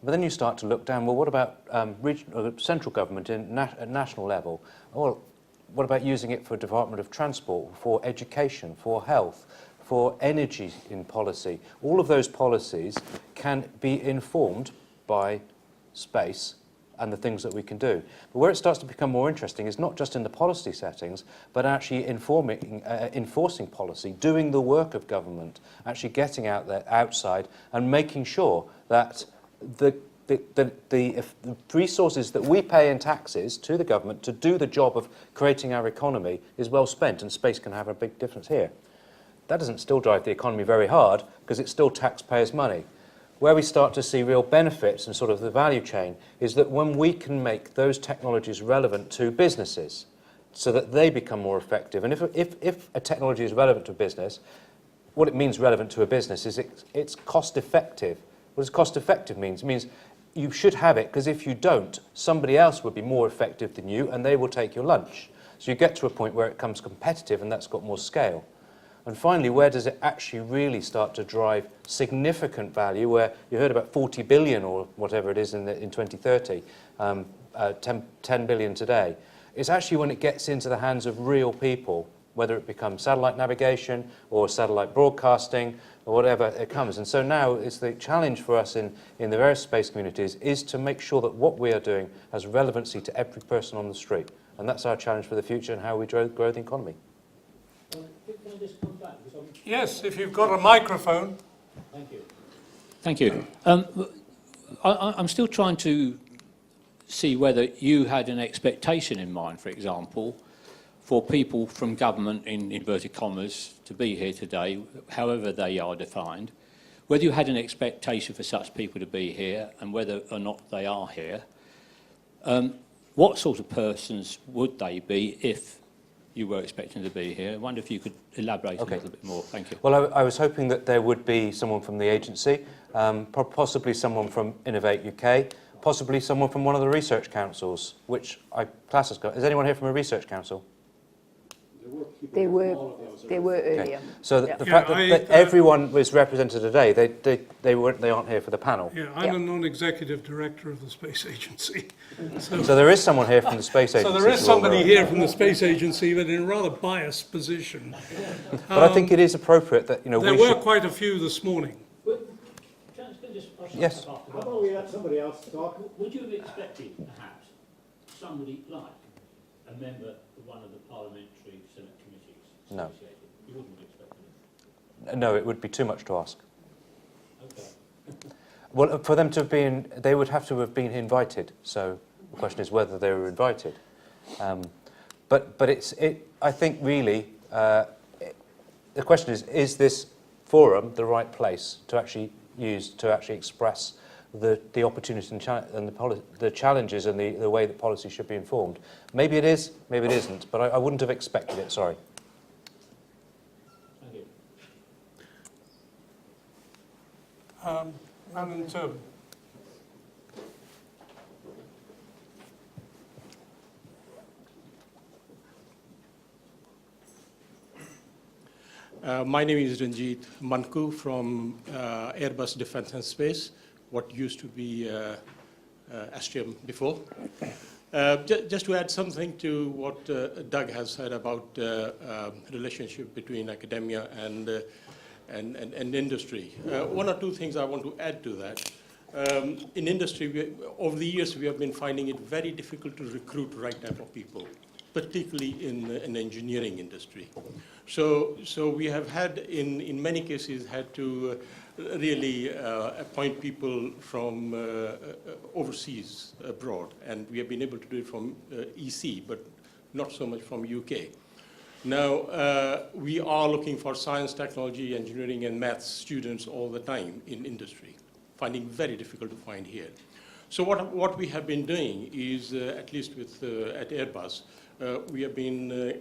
But then you start to look down, well, what about regional, central government at national level? Well, what about using it for Department of Transport, for education, for health, for energy in policy? All of those policies can be informed by space and the things that we can do. But where it starts to become more interesting is not just in the policy settings, but actually enforcing policy, doing the work of government, actually getting out there outside and making sure that the resources that we pay in taxes to the government to do the job of creating our economy is well spent, and space can have a big difference here. That doesn't still drive the economy very hard because it's still taxpayers' money. Where we start to see real benefits and sort of the value chain is that when we can make those technologies relevant to businesses, so that they become more effective. And if a technology is relevant to a business, what it means relevant to a business is it's cost effective. What does cost effective means? It means you should have it, because if you don't, somebody else would be more effective than you and they will take your lunch. So you get to a point where it becomes competitive and that's got more scale. And finally, where does it actually really start to drive significant value, where you heard about 40 billion or whatever it is in 2030, 10 billion today. It's actually when it gets into the hands of real people, whether it becomes satellite navigation or satellite broadcasting or whatever it comes. And so now it's the challenge for us in the various space communities is to make sure that what we are doing has relevancy to every person on the street. And that's our challenge for the future and how we grow the economy. Can I just come back? Yes, if you've got a microphone. Thank you. Thank you. I'm still trying to see whether you had an expectation in mind, for example, for people from government, in inverted commas, to be here today, however they are defined, whether you had an expectation for such people to be here and whether or not they are here. What sort of persons would they be if you were expecting to be here? I wonder if you could elaborate a little bit more. Thank you. Well, I was hoping that there would be someone from the agency, possibly someone from Innovate UK, possibly someone from one of the research councils, which I class as... Is anyone here from a research council? There were earlier. Okay. So Yeah. the fact that everyone was represented today, they aren't here for the panel. Yeah, I'm a non-executive director of the Space Agency. So there is someone here from the Space Agency. So there is somebody here from the Space Agency, but in a rather biased position. But I think it is appropriate that, There were quite a few this morning. Yes. How about we let somebody else talk? Would you have expected, perhaps, somebody like a member of one of the parliamentary Senate committees? No. associated? You wouldn't have expected it? No, it would be too much to ask. Okay. Well, for them to have been, they would have to have been invited. So the question is whether they were invited. But I think really, the question is this forum the right place to actually use to actually express the opportunities and the challenges and the way that policy should be informed? Maybe it is, maybe it isn't, but I wouldn't have expected it, sorry. Thank you. Man in the turban. My name is Ranjit Manku from Airbus Defence and Space, what used to be Astrium before. Just to add something to what Doug has said about relationship between academia and industry. One or two things I want to add to that. In industry, over the years, we have been finding it very difficult to recruit right type of people, particularly in the engineering industry. So we have had, in many cases, had to really appoint people from overseas, abroad, and we have been able to do it from EC, but not so much from UK. Now, we are looking for science, technology, engineering, and maths students all the time in industry, finding very difficult to find here. So what we have been doing is, at least with at Airbus, we have been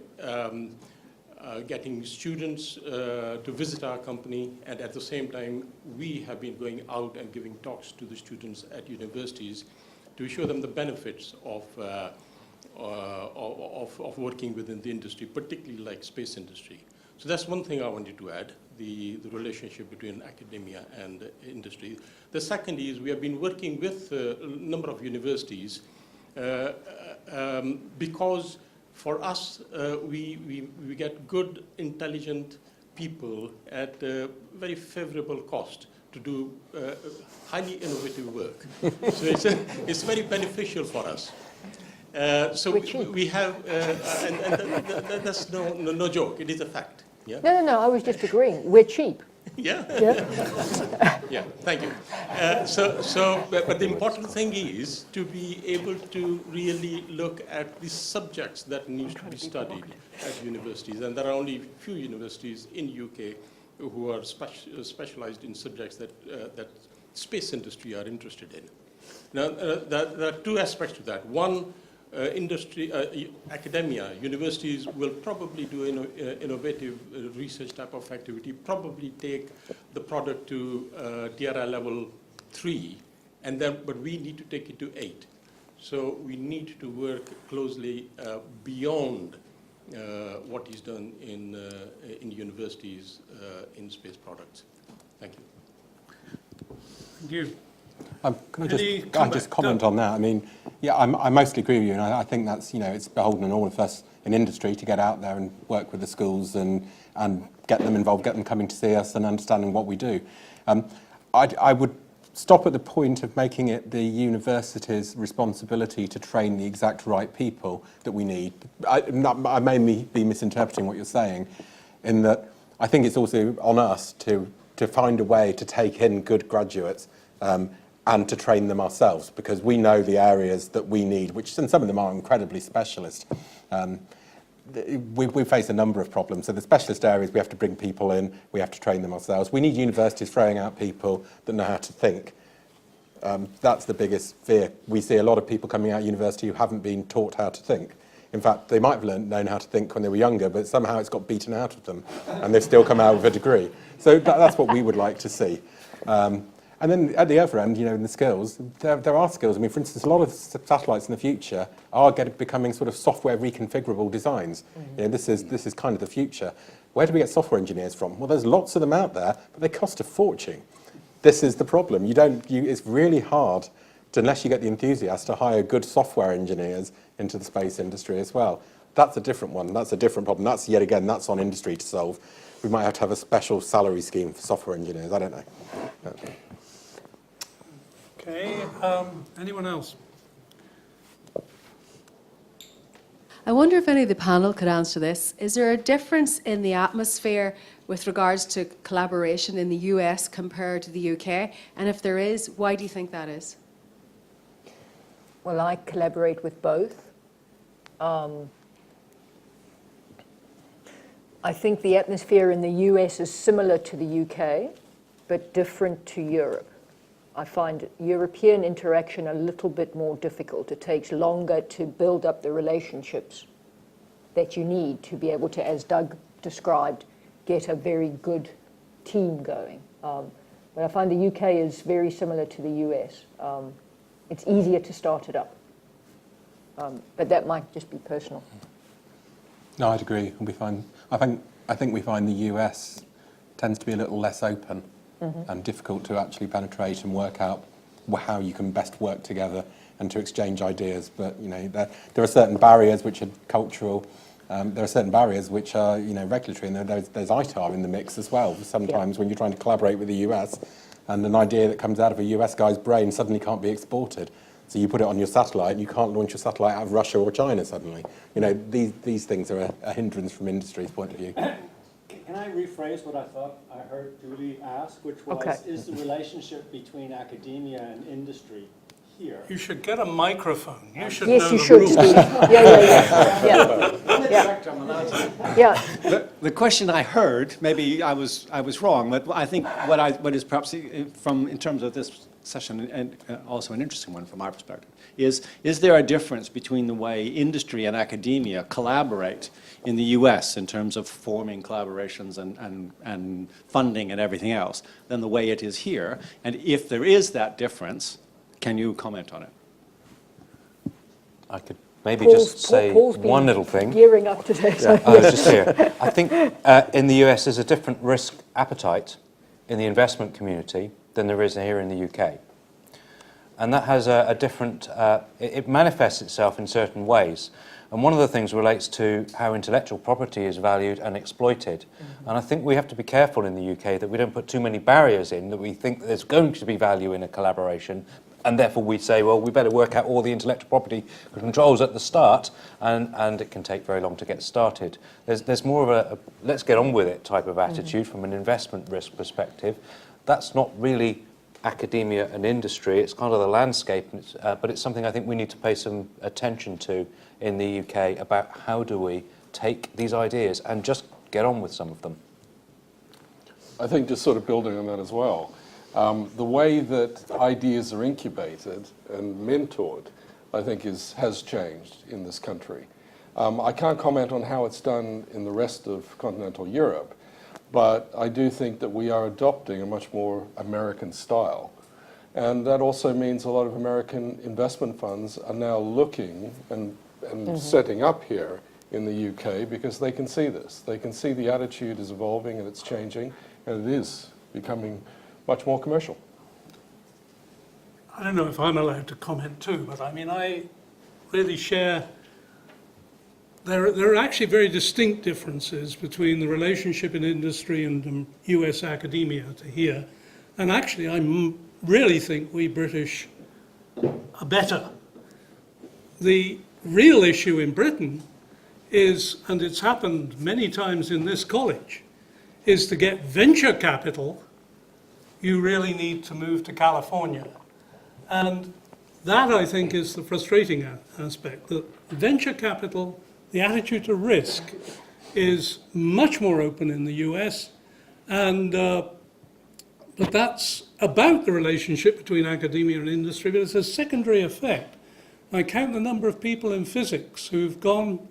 getting students to visit our company, and at the same time, we have been going out and giving talks to the students at universities to show them the benefits of working within the industry, particularly like space industry. So that's one thing I wanted to add, the relationship between academia and industry. The second is we have been working with a number of universities because for us, we get good, intelligent people at a very favorable cost to do highly innovative work. So it's very beneficial for us. So we have, and that's no joke, it is a fact. Yeah? No, I was just agreeing. We're cheap. Yeah? Yeah. Yeah, thank you. But the important thing is to be able to really look at the subjects that need to be studied at universities. And there are only a few universities in UK who are specialized in subjects that space industry are interested in. Now, there are two aspects to that. One, academia, universities will probably do innovative research type of activity, probably take the product to DRI level 3, but we need to take it to 8. So we need to work closely beyond what is done in universities in space products. Thank you. Thank you. Can I just comment on that? I mean, yeah, I mostly agree with you, and I think that's, it's beholden on all of us in industry to get out there and work with the schools and get them involved, get them coming to see us and understanding what we do. I would stop at the point of making it the university's responsibility to train the exact right people that we need. I may be misinterpreting what you're saying, in that I think it's also on us to find a way to take in good graduates and to train them ourselves, because we know the areas that we need, and some of them are incredibly specialist. We face a number of problems. So the specialist areas, we have to bring people in, we have to train them ourselves. We need universities throwing out people that know how to think. That's the biggest fear. We see a lot of people coming out of university who haven't been taught how to think. In fact, they might have known how to think when they were younger, but somehow it's got beaten out of them, and they've still come out with a degree. So that's what we would like to see. And then at the other end, in the skills, there are skills. I mean, for instance, a lot of satellites in the future are becoming sort of software reconfigurable designs. This is kind of the future. Where do we get software engineers from? Well, there's lots of them out there, but they cost a fortune. This is the problem. It's really hard, unless you get the enthusiasts, to hire good software engineers into the space industry as well. That's a different one. That's a different problem. That's, yet again, that's on industry to solve. We might have to have a special salary scheme for software engineers. I don't know. Okay, anyone else? I wonder if any of the panel could answer this. Is there a difference in the atmosphere with regards to collaboration in the US compared to the UK? And if there is, why do you think that is? Well, I collaborate with both. I think the atmosphere in the US is similar to the UK, but different to Europe. I find European interaction a little bit more difficult. It takes longer to build up the relationships that you need to be able to, as Doug described, get a very good team going. But I find the UK is very similar to the US. It's easier to start it up. But that might just be personal. No, I'd agree. I think we find the US tends to be a little less open and difficult to actually penetrate and work out how you can best work together and to exchange ideas. But there are certain barriers which are cultural. There are certain barriers which are regulatory, and there's ITAR in the mix as well. Sometimes when you're trying to collaborate with the US, and an idea that comes out of a US guy's brain suddenly can't be exported. So you put it on your satellite, and you can't launch your satellite out of Russia or China suddenly. These things are a hindrance from industry's point of view. Can I rephrase what I thought I heard Julie ask, which was, is the relationship between academia and industry here? You should get a microphone. You should Yes, know you the should, rules. Steve. Yeah. The question I heard, maybe I was wrong, but I think what is perhaps in terms of this session, and also an interesting one from our perspective, is there a difference between the way industry and academia collaborate in the US in terms of forming collaborations and funding and everything else than the way it is here? And if there is that difference, can you comment on it? I could maybe just say Paul's one little thing. Gearing up today. So I was just here. I think in the US there's a different risk appetite in the investment community than there is here in the UK. And that has a different, it manifests itself in certain ways. And one of the things relates to how intellectual property is valued and exploited. And I think we have to be careful in the UK that we don't put too many barriers in, that we think there's going to be value in a collaboration, and therefore we say, well, we better work out all the intellectual property controls at the start, and it can take very long to get started. There's more of a let's get on with it type of attitude from an investment risk perspective. That's not really academia and industry, it's kind of the landscape, but it's something I think we need to pay some attention to in the UK about how do we take these ideas and just get on with some of them. I think just sort of building on that as well, the way that ideas are incubated and mentored I think has changed in this country. I can't comment on how it's done in the rest of continental Europe, but I do think that we are adopting a much more American style. And that also means a lot of American investment funds are now looking and setting up here in the UK because they can see this. They can see the attitude is evolving and it's changing, and it is becoming much more commercial. I don't know if I'm allowed to comment too, but I mean, I really share. There are actually very distinct differences between the relationship in industry and US academia to here. And actually, I really think we British are better. The real issue in Britain is, and it's happened many times in this college, is to get venture capital, you really need to move to California. And that, I think, is the frustrating aspect, that venture capital, the attitude to risk, is much more open in the US, and but that's about the relationship between academia and industry, but it's a secondary effect. I count the number of people in physics who've gone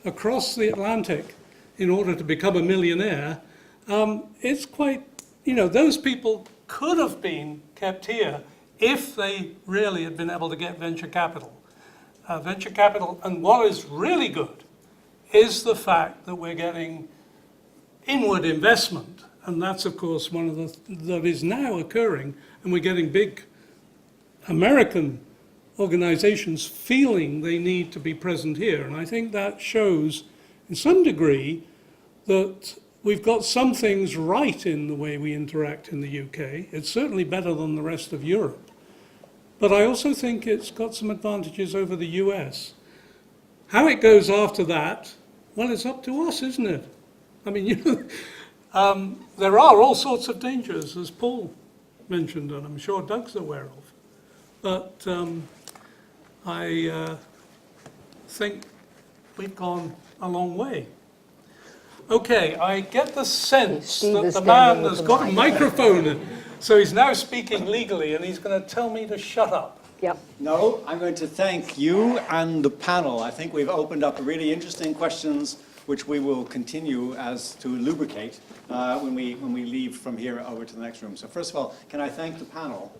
across the Atlantic in order to become a millionaire. It's quite, those people could have been kept here if they really had been able to get venture capital. Venture capital, and what is really good is the fact that we're getting inward investment, and that's of course one of that is now occurring, and we're getting big American organizations feeling they need to be present here, and I think that shows in some degree that we've got some things right in the way we interact in the UK. It's certainly better than the rest of Europe. But I also think it's got some advantages over the US. How it goes after that, well, it's up to us, isn't it? I mean, there are all sorts of dangers, as Paul mentioned, and I'm sure Doug's aware of. But I think we've gone a long way. Okay, I get the sense Steve that is the man standing with has the got a mic. microphone, so he's now speaking legally, and he's going to tell me to shut up. Yep. No, I'm going to thank you and the panel. I think we've opened up really interesting questions which we will continue as to lubricate when we leave from here over to the next room. So first of all, can I thank the panel